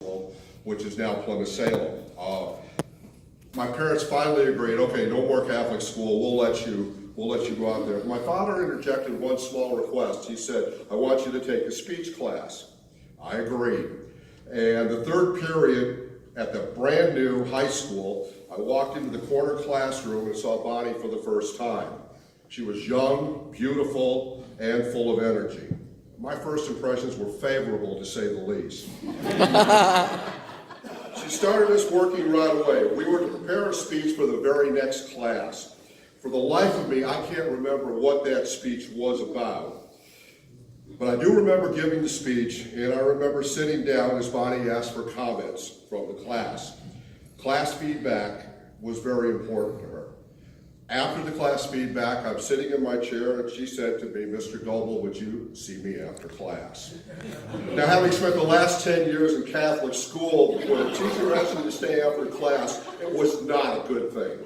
School, which is now Plymouth-Salem. My parents finally agreed, okay, no more Catholic school, we'll let you go out there. My father interjected one small request. He said, I want you to take a speech class. I agreed. And the third period at the brand new high school, I walked into the corner classroom and saw Bonnie for the first time. She was young, beautiful, and full of energy. My first impressions were favorable, to say the least. She started us working right away. We were to prepare a speech for the very next class. For the life of me, I can't remember what that speech was about. But I do remember giving the speech, and I remember sitting down as Bonnie asked for comments from the class. Class feedback was very important to her. After the class feedback, I'm sitting in my chair, and she said to me, Mr. Goebel, would you see me after class? Now, having spent the last 10 years in Catholic school, when a teacher asked me to stay after class, it was not a good thing.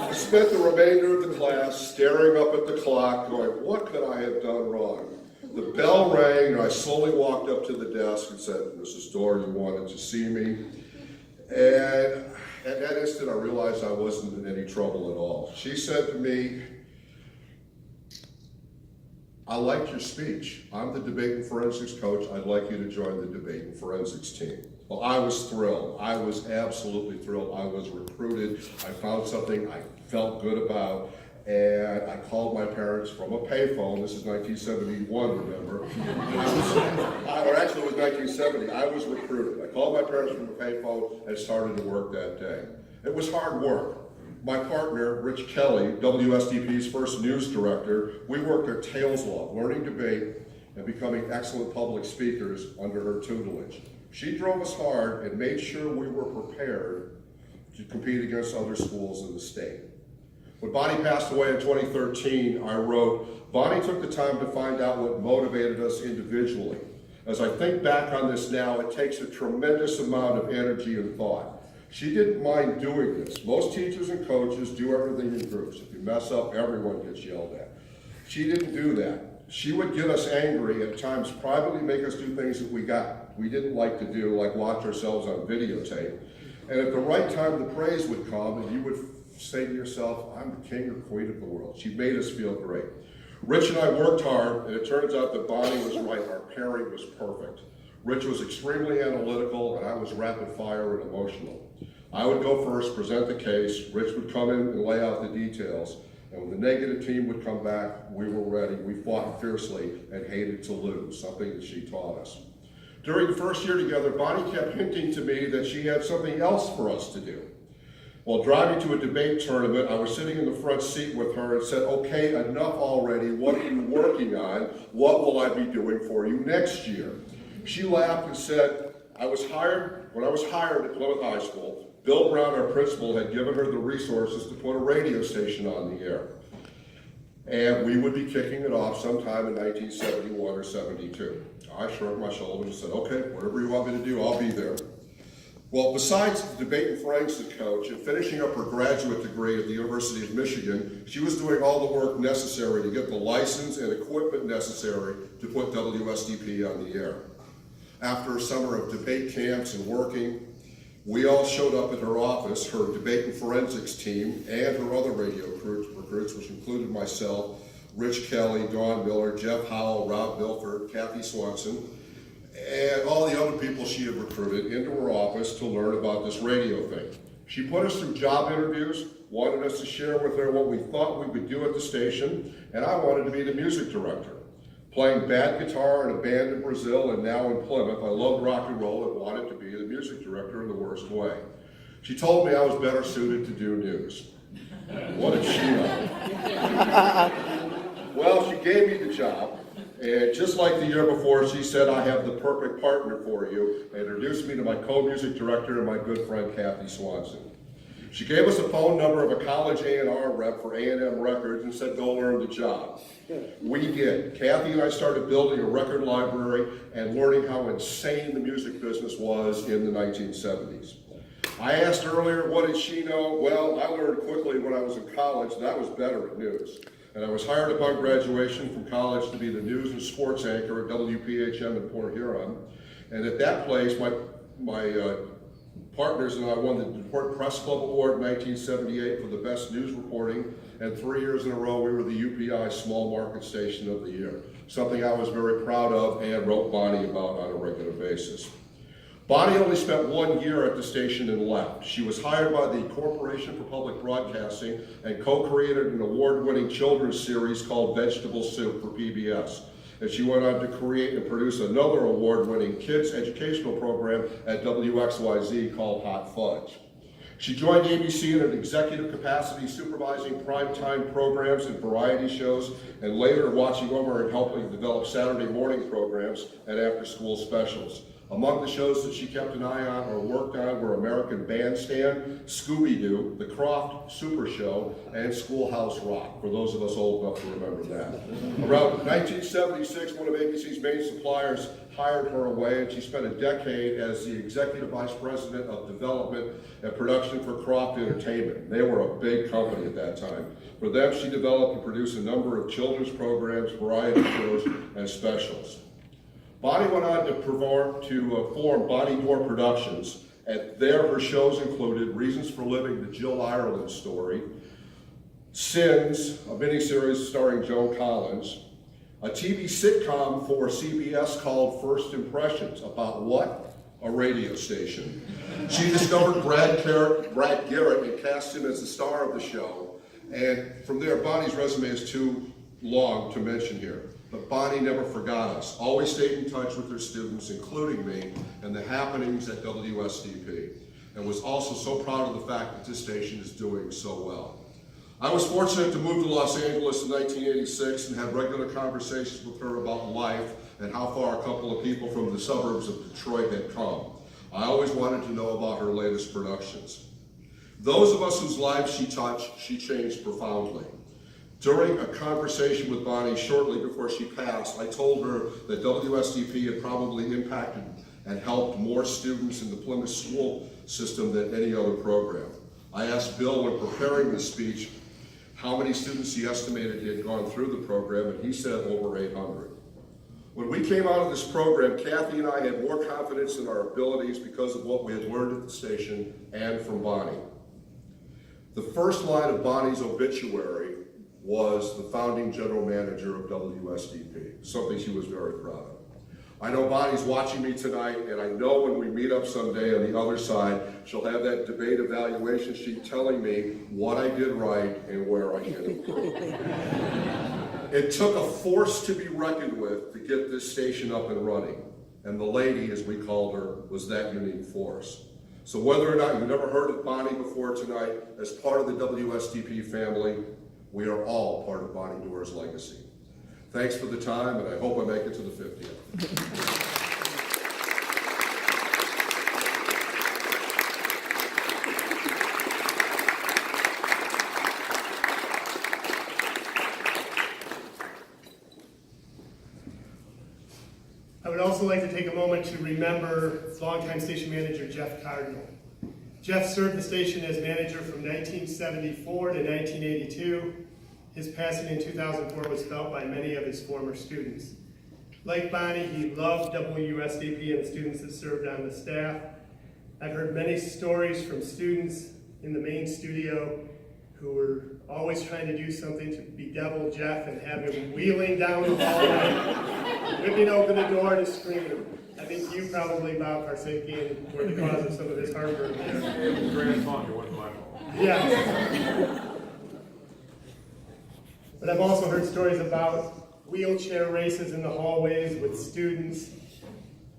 I spent the remainder of the class staring up at the clock, going, what could I have done wrong? The bell rang, and I slowly walked up to the desk and said, Mrs. Dorr, you wanted to see me? And at that instant, I realized I wasn't in any trouble at all. She said to me, I liked your speech. I'm the debate and forensics coach. I'd like you to join the debate and forensics team. Well, I was thrilled. I was absolutely thrilled. I was recruited. I found something I felt good about. And I called my parents from a payphone. This is 1971, remember? Or actually, it was 1970. I was recruited. I called my parents from a payphone and started to work that day. It was hard work. My partner, Rich Kelly, WSDP's first news director, we worked our tails off, learning debate and becoming excellent public speakers under her tutelage. She drove us hard and made sure we were prepared to compete against other schools in the state. When Bonnie passed away in 2013, I wrote, Bonnie took the time to find out what motivated us individually. As I think back on this now, it takes a tremendous amount of energy and thought. She didn't mind doing this. Most teachers and coaches do everything in groups. If you mess up, everyone gets yelled at. She didn't do that. She would get us angry, at times privately make us do things that we didn't like to do, like watch ourselves on videotape. And at the right time, the praise would come, and you would say to yourself, I'm the king or queen of the world. She made us feel great. Rich and I worked hard, and it turns out that Bonnie was right. Our pairing was perfect. Rich was extremely analytical, and I was rapid fire and emotional. I would go first, present the case. Rich would come in and lay out the details. And when the negative team would come back, we were ready. We fought fiercely and hated to lose, something that she taught us. During the first year together, Bonnie kept hinting to me that she had something else for us to do. While driving to a debate tournament, I was sitting in the front seat with her and said, okay, enough already. What are you working on? What will I be doing for you next year? She laughed and said, when I was hired at Plymouth High School, Bill Brown, our principal, had given her the resources to put a radio station on the air. And we would be kicking it off sometime in 1971 or 72. I shrugged my shoulders and said, okay, whatever you want me to do, I'll be there. Well, besides the debate and forensics coach and finishing up her graduate degree at the University of Michigan, she was doing all the work necessary to get the license and equipment necessary to put WSDP on the air. After a summer of debate camps and working, we all showed up at her office, her debate and forensics team, and her other radio recruits, which included myself, Rich Kelly, Dawn Miller, Jeff Howell, Rob Bilford, Kathy Swanson, and all the other people she had recruited into her office to learn about this radio thing. She put us through job interviews, wanted us to share with her what we thought we would do at the station, and I wanted to be the music director. Playing bad guitar in a band in Brazil and now in Plymouth, I loved rock and roll and wanted to be the music director in the worst way. She told me I was better suited to do news. What did she know? Well, she gave me the job. And just like the year before, she said, I have the perfect partner for you, and introduced me to my co-music director and my good friend, Kathy Swanson. She gave us a phone number of a college A&R rep for A&M Records and said, go learn the job. We did. Kathy and I started building a record library and learning how insane the music business was in the 1970s. I asked earlier, what did she know? Well, I learned quickly when I was in college that I was better at news. And I was hired upon graduation from college to be the news and sports anchor at WPHM in Port Huron. And at that place, my partners and I won the Detroit Press Club Award in 1978 for the best news reporting, and 3 years in a row we were the UPI Small Market Station of the Year, something I was very proud of and wrote Bonnie about on a regular basis. Bonnie only spent 1 year at the station and left. She was hired by the Corporation for Public Broadcasting and co-created an award-winning children's series called Vegetable Soup for PBS. And she went on to create and produce another award-winning kids educational program at WXYZ called Hot Fudge. She joined ABC in an executive capacity supervising primetime programs and variety shows, and later watching over and helping develop Saturday morning programs and after-school specials. Among the shows that she kept an eye on or worked on were American Bandstand, Scooby-Doo, The Croft Super Show, and Schoolhouse Rock, for those of us old enough to remember that. Around 1976, one of ABC's main suppliers hired her away, and she spent a decade as the Executive Vice President of Development and Production for Croft Entertainment. They were a big company at that time. For them, she developed and produced a number of children's programs, variety shows, and specials. Bonnie went on to form Bonnie Moore Productions, and there her shows included Reasons for Living, the Jill Ireland Story, Sins, a miniseries starring Joan Collins, a TV sitcom for CBS called First Impressions, about what? A radio station. She discovered Brad Garrett and cast him as the star of the show, and from there Bonnie's resume is too long to mention here. But Bonnie never forgot us, always stayed in touch with her students, including me, and the happenings at WSDP, and was also so proud of the fact that this station is doing so well. I was fortunate to move to Los Angeles in 1986 and had regular conversations with her about life and how far a couple of people from the suburbs of Detroit had come. I always wanted to know about her latest productions. Those of us whose lives she touched, she changed profoundly. During a conversation with Bonnie shortly before she passed, I told her that WSDP had probably impacted and helped more students in the Plymouth school system than any other program. I asked Bill when preparing this speech how many students he estimated he had gone through the program, and he said over 800. When we came out of this program, Kathy and I had more confidence in our abilities because of what we had learned at the station and from Bonnie. The first line of Bonnie's obituary was the founding general manager of WSDP, something she was very proud of. I know Bonnie's watching me tonight, and I know when we meet up someday on the other side, she'll have that debate evaluation sheet telling me what I did right and where I can improve. It took a force to be reckoned with to get this station up and running, and the lady, as we called her, was that unique force. So whether or not you've never heard of Bonnie before tonight, as part of the WSDP family, we are all part of Bonnie Doerr's legacy. Thanks for the time, and I hope I make it to the 50th. I would also like to take a moment to remember longtime station manager Jeff Cardinal. Jeff served the station as manager from 1974 to 1982. His passing in 2004 was felt by many of his former students. Like Bonnie, he loved WSDP and the students that served on the staff. I've heard many stories from students in the main studio who were always trying to do something to bedevil Jeff and have him wheeling down the hallway, whipping open the door to scream. I think you probably, Bob Parsakian, were the cause of some of his heartburn there. It was grand fun, it wasn't my fault. Yes. But I've also heard stories about wheelchair races in the hallways with students.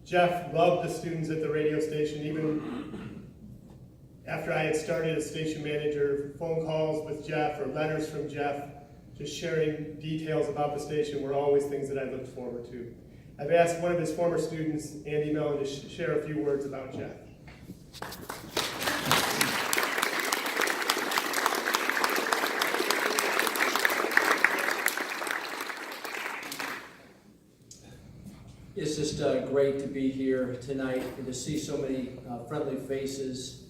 Jeff loved the students at the radio station. Even after I had started as station manager, phone calls with Jeff or letters from Jeff, just sharing details about the station were always things that I looked forward to. I've asked one of his former students, Andy Mellon, to share a few words about Jeff. It's just great to be here tonight and to see so many friendly faces.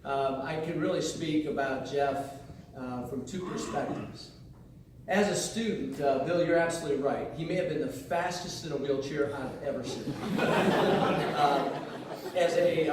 I can really speak about Jeff from two perspectives. As a student, Bill, you're absolutely right. He may have been the fastest in a wheelchair I've ever seen. as a